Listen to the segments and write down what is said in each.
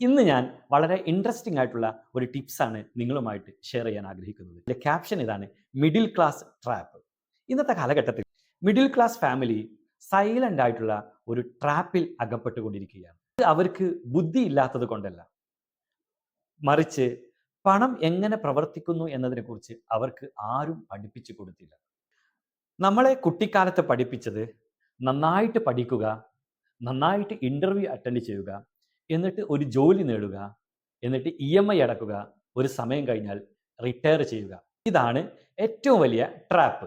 ഇന്ന് ഞാൻ വളരെ ഇൻട്രസ്റ്റിംഗ് ആയിട്ടുള്ള ഒരു ടിപ്സാണ് നിങ്ങളുമായിട്ട് ഷെയർ ചെയ്യാൻ ആഗ്രഹിക്കുന്നത്. ഇതിന്റെ ക്യാപ്ഷൻ ഇതാണ്: മിഡിൽ ക്ലാസ് ട്രാപ്പ്. ഇന്നത്തെ കാലഘട്ടത്തിൽ മിഡിൽ ക്ലാസ് ഫാമിലി സൈലന്റ് ആയിട്ടുള്ള ഒരു ട്രാപ്പിൽ അകപ്പെട്ടുകൊണ്ടിരിക്കുകയാണ്. ഇത് അവർക്ക് ബുദ്ധി ഇല്ലാത്തത് കൊണ്ടല്ല, മറിച്ച് പണം എങ്ങനെ പ്രവർത്തിക്കുന്നു എന്നതിനെക്കുറിച്ച് അവർക്ക് ആരും പഠിപ്പിച്ചു കൊടുത്തില്ല. നമ്മളെ കുട്ടിക്കാലത്ത് പഠിപ്പിച്ചത് നന്നായിട്ട് പഠിക്കുക, നന്നായിട്ട് ഇന്റർവ്യൂ അറ്റൻഡ് ചെയ്യുക, എന്നിട്ട് ഒരു ജോലി നേടുക, എന്നിട്ട് EMI അടക്കുക, ഒരു സമയം കഴിഞ്ഞാൽ റിട്ടയർ ചെയ്യുക. ഇതാണ് ഏറ്റവും വലിയ ട്രാപ്പ്.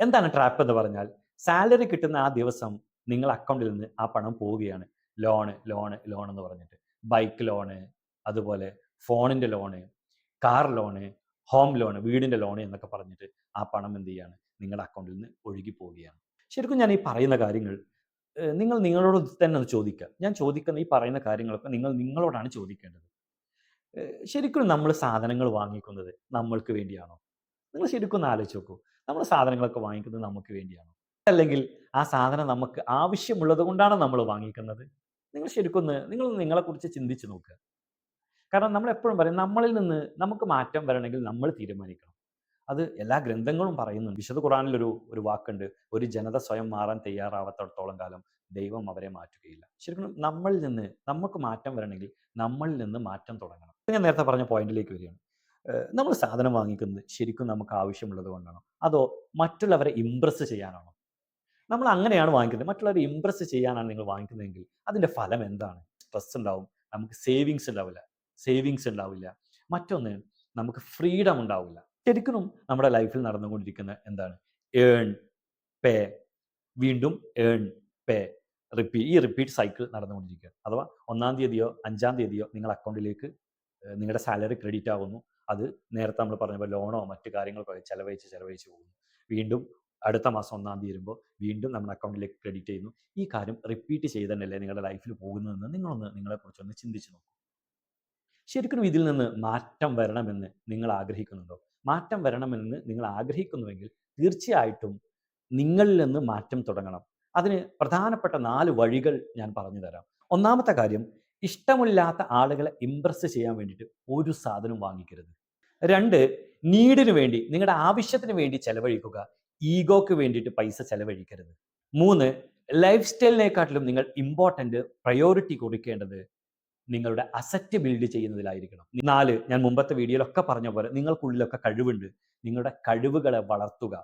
എന്താണ് ട്രാപ്പ് എന്ന് പറഞ്ഞാൽ, സാലറി കിട്ടുന്ന ആ ദിവസം നിങ്ങൾ അക്കൗണ്ടിൽ നിന്ന് ആ പണം പോവുകയാണ്. ലോണ് ലോണ് ലോൺ എന്ന് പറഞ്ഞിട്ട് ബൈക്ക് ലോണ്, അതുപോലെ ഫോണിന്റെ loan, car loan, home loan, വീടിന്റെ ലോണ് എന്നൊക്കെ പറഞ്ഞിട്ട് ആ പണം എന്ത് ചെയ്യാണ്, നിങ്ങളുടെ അക്കൗണ്ടിൽ നിന്ന് ഒഴുകി പോവുകയാണ്. ശരിക്കും ഞാൻ ഈ പറയുന്ന കാര്യങ്ങൾ നിങ്ങൾ നിങ്ങളോട് തന്നെ ഒന്ന് ചോദിക്കുക. ഞാൻ ചോദിക്കുന്ന ഈ പറയുന്ന കാര്യങ്ങളൊക്കെ നിങ്ങൾ നിങ്ങളോടാണ് ചോദിക്കേണ്ടത്. ശരിക്കും നമ്മൾ സാധനങ്ങൾ വാങ്ങിക്കുന്നത് നമ്മൾക്ക് വേണ്ടിയാണോ? നിങ്ങൾ ശരിക്കും ഒന്ന് ആലോചിച്ച് നോക്കൂ. നമ്മൾ സാധനങ്ങളൊക്കെ വാങ്ങിക്കുന്നത് നമുക്ക് വേണ്ടിയാണോ? അല്ലെങ്കിൽ ആ സാധനം നമുക്ക് ആവശ്യമുള്ളത് കൊണ്ടാണോ നമ്മൾ വാങ്ങിക്കുന്നത്? നിങ്ങൾ ശരിക്കും നിങ്ങൾ നിങ്ങളെക്കുറിച്ച് ചിന്തിച്ച് നോക്കുക. കാരണം നമ്മൾ എപ്പോഴും പറയും, നമ്മളിൽ നിന്ന് നമുക്ക് മാറ്റം വരണമെങ്കിൽ നമ്മൾ തീരുമാനിക്കണം. അത് എല്ലാ ഗ്രന്ഥങ്ങളും പറയുന്നുണ്ട്. വിശുദ്ധ ഖുർആനിൽ ഒരു വാക്കുണ്ട്: ഒരു ജനത സ്വയം മാറാൻ തയ്യാറാവാത്തിടത്തോളം കാലം ദൈവം അവരെ മാറ്റുകയില്ല. ശരിക്കും നമ്മളിൽ നിന്ന് നമുക്ക് മാറ്റം വരണമെങ്കിൽ നമ്മളിൽ നിന്ന് മാറ്റം തുടങ്ങണം. ഞാൻ നേരത്തെ പറഞ്ഞ പോയിന്റിലേക്ക് വരികയാണ്. നമ്മൾ സാധനം വാങ്ങിക്കുന്നത് ശരിക്കും നമുക്ക് ആവശ്യമുള്ളത് കൊണ്ടാണോ, അതോ മറ്റുള്ളവരെ ഇംപ്രസ് ചെയ്യാനാണോ? നമ്മൾ അങ്ങനെയാണ് വാങ്ങിക്കുന്നത്, മറ്റുള്ളവരെ ഇംപ്രസ് ചെയ്യാനാണ് നിങ്ങൾ വാങ്ങിക്കുന്നതെങ്കിൽ അതിന്റെ ഫലം എന്താണ്? സ്ട്രെസ് ഉണ്ടാവും, നമുക്ക് സേവിങ്സ് ഉണ്ടാവില്ല. മറ്റൊന്ന്, നമുക്ക് ഫ്രീഡം ഉണ്ടാവില്ല. ശരിക്കും നമ്മുടെ ലൈഫിൽ നടന്നുകൊണ്ടിരിക്കുന്ന എന്താണ്? ഏൺ, പേ, വീണ്ടും ഏൺ, പേ, ഈ റിപ്പീറ്റ് സൈക്കിൾ നടന്നുകൊണ്ടിരിക്കുക. അഥവാ 1-ാം തീയതിയോ 5-ാം തീയതിയോ നിങ്ങൾ അക്കൗണ്ടിലേക്ക് നിങ്ങളുടെ സാലറി ക്രെഡിറ്റ് ആവുന്നു. അത് നേരത്തെ നമ്മൾ പറഞ്ഞ പോലെ ലോണോ മറ്റു കാര്യങ്ങൾക്കോ ചെലവഴിച്ച് പോകുന്നു. വീണ്ടും അടുത്ത മാസം 1-ാം തീയതി വരുമ്പോൾ വീണ്ടും നമ്മുടെ അക്കൗണ്ടിലേക്ക് ക്രെഡിറ്റ് ചെയ്യുന്നു. ഈ കാര്യം റിപ്പീറ്റ് ചെയ്ത് തന്നെയല്ലേ നിങ്ങളുടെ ലൈഫിൽ പോകുന്നതെന്ന് നിങ്ങളെക്കുറിച്ചൊന്ന് ചിന്തിച്ച് നോക്കൂ. ശരിക്കും ഇതിൽ നിന്ന് മാറ്റം വരണമെന്ന് നിങ്ങൾ ആഗ്രഹിക്കുന്നുണ്ടോ? മാറ്റം വരണമെന്ന് നിങ്ങൾ ആഗ്രഹിക്കുന്നുവെങ്കിൽ തീർച്ചയായിട്ടും നിങ്ങളിൽ നിന്ന് മാറ്റം തുടങ്ങണം. അതിന് പ്രധാനപ്പെട്ട 4 വഴികൾ ഞാൻ പറഞ്ഞു തരാം. ഒന്നാമത്തെ കാര്യം, ഇഷ്ടമില്ലാത്ത ആളുകളെ ഇംപ്രസ് ചെയ്യാൻ വേണ്ടിയിട്ട് ഒരു സാധനം വാങ്ങിക്കരുത്. 2, നീഡിന് വേണ്ടി, നിങ്ങളുടെ ആവശ്യത്തിന് വേണ്ടി ചെലവഴിക്കുക. ഈഗോക്ക് വേണ്ടിയിട്ട് പൈസ ചെലവഴിക്കരുത്. 3, ലൈഫ് സ്റ്റൈലിനെക്കാട്ടിലും നിങ്ങൾ പ്രയോറിറ്റി കൊടുക്കേണ്ടത് നിങ്ങളുടെ അസറ്റ് ബിൽഡ് ചെയ്യുന്നതിലായിരിക്കണം. 4, ഞാൻ മുമ്പത്തെ വീഡിയോയിലൊക്കെ പറഞ്ഞ പോലെ നിങ്ങൾക്കുള്ളിലൊക്കെ കഴിവുണ്ട്. നിങ്ങളുടെ കഴിവുകളെ വളർത്തുക.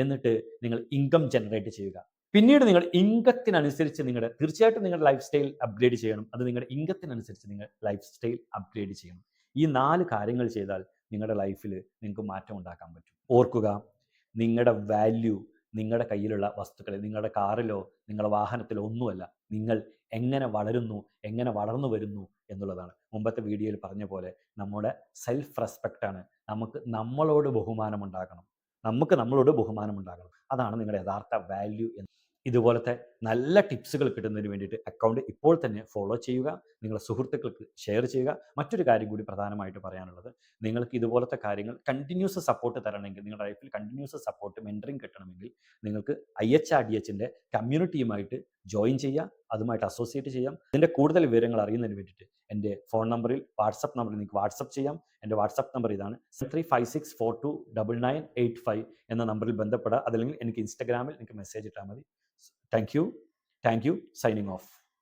എന്നിട്ട് നിങ്ങൾ ഇൻകം ജനറേറ്റ് ചെയ്യുക. പിന്നീട് നിങ്ങൾ ഇൻകത്തിനനുസരിച്ച് തീർച്ചയായിട്ടും നിങ്ങളുടെ ലൈഫ് സ്റ്റൈൽ അപ്ഗ്രേഡ് ചെയ്യണം. അത് നിങ്ങളുടെ ഇൻകത്തിനനുസരിച്ച് നിങ്ങൾ ലൈഫ് സ്റ്റൈൽ അപ്ഗ്രേഡ് ചെയ്യണം. ഈ 4 കാര്യങ്ങൾ ചെയ്താൽ നിങ്ങളുടെ ലൈഫിൽ നിങ്ങൾക്ക് മാറ്റം ഉണ്ടാക്കാൻ പറ്റും. ഓർക്കുക, നിങ്ങളുടെ വാല്യൂ നിങ്ങളുടെ കയ്യിലുള്ള വസ്തുക്കളിൽ, നിങ്ങളുടെ കാറിലോ നിങ്ങളുടെ വാഹനത്തിലോ ഒന്നുമല്ല. നിങ്ങൾ എങ്ങനെ വളർന്നു വരുന്നു എന്നുള്ളതാണ്. മുമ്പത്തെ വീഡിയോയിൽ പറഞ്ഞ പോലെ നമ്മുടെ സെൽഫ് റെസ്പെക്റ്റ് ആണ്. നമുക്ക് നമ്മളോട് ബഹുമാനം ഉണ്ടാകണം. അതാണ് നിങ്ങളുടെ യഥാർത്ഥ വാല്യൂ. ഇതുപോലത്തെ നല്ല ടിപ്സുകൾ കിട്ടുന്നതിന് വേണ്ടിയിട്ട് അക്കൗണ്ട് ഇപ്പോൾ തന്നെ ഫോളോ ചെയ്യുക, നിങ്ങളുടെ സുഹൃത്തുക്കൾക്ക് ഷെയർ ചെയ്യുക. മറ്റൊരു കാര്യം കൂടി പ്രധാനമായിട്ട് പറയാനുള്ളത്, നിങ്ങൾക്ക് ഇതുപോലത്തെ കാര്യങ്ങൾ കണ്ടിന്യൂസ് സപ്പോർട്ട് തരണമെങ്കിൽ, നിങ്ങളുടെ ലൈഫിൽ കണ്ടിന്യൂസ് സപ്പോർട്ട്, മെൻറ്ററിങ് കിട്ടണമെങ്കിൽ നിങ്ങൾക്ക് IHRDHൻ്റെ കമ്മ്യൂണിറ്റിയുമായിട്ട് ജോയിൻ ചെയ്യാം, അതുമായിട്ട് അസോസിയേറ്റ് ചെയ്യാം. ഇതിൻ്റെ കൂടുതൽ വിവരങ്ങൾ അറിയുന്നതിന് വേണ്ടിയിട്ട് എൻ്റെ ഫോൺ നമ്പറിൽ, വാട്സപ്പ് നമ്പറിൽ നിങ്ങൾക്ക് വാട്സപ്പ് ചെയ്യാം. എൻ്റെ വാട്സപ്പ് നമ്പർ ഇതാണ്: 7356429985 എന്ന നമ്പറിൽ ബന്ധപ്പെടുക. അതല്ലെങ്കിൽ എനിക്ക് ഇൻസ്റ്റാഗ്രാമിൽ എനിക്ക് മെസ്സേജ് ഇട്ടാൽ മതി. Thank you. Signing off.